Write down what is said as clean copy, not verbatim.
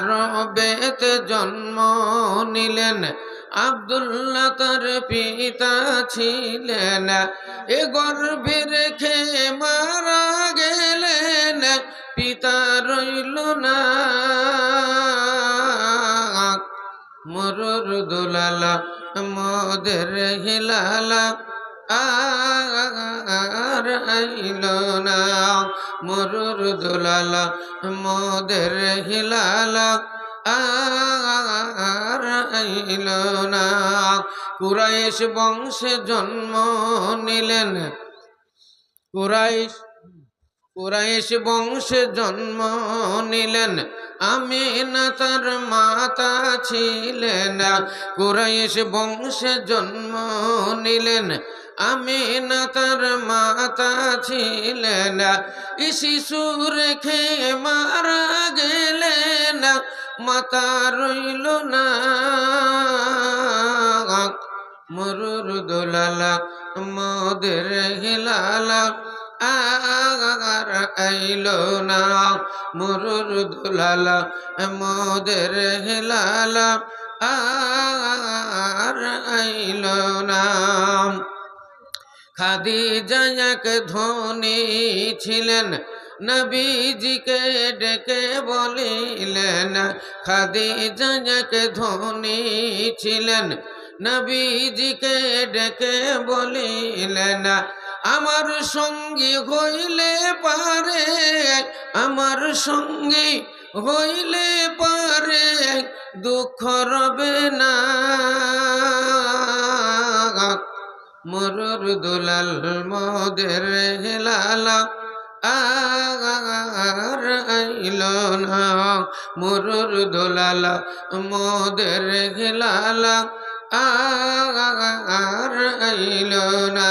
আরবেতে জন্ম নিলেন, আব্দুল্লাহ তার পিতা ছিলেন। এ গর্ভে রেখে মারা গেলেন, পিতা রইল না। মরুর দুলালা মোদের হিলালা আর আইল না। মরুর দুলালা মোদের হিলালা আর আইল না। কুরাইশ বংশে জন্ম নিলেন, কুরাইশ বংশে জন্ম নিলেন, আমিনা তার মাতা ছিলেন। কুরাইশ বংশে জন্ম নিলেন, আমিনা তার মাতা ছিলেন। শিশু রেখে মারা গেলেন, মাতা রইল না। মরুর দুলালা মোদের হিলালা আর আইল না। মরুর দুলালা মোদের হিলালা আর আইল না। খাদিজা এক ধনী ছিলেন, নবীজিকে ডেকে বলিলেন। খাদিজা এক ধনী ছিলেন, নবীজিকে ডেকে বলিলেন, আমার সঙ্গী হইলে পারে, আমার সঙ্গী হইলে পারে, দুঃখ রবে না। মরুর দুলাল মোদের হিলালা আর আইল না। মরুর দুলালা মোদের হিলালা আর আইল না।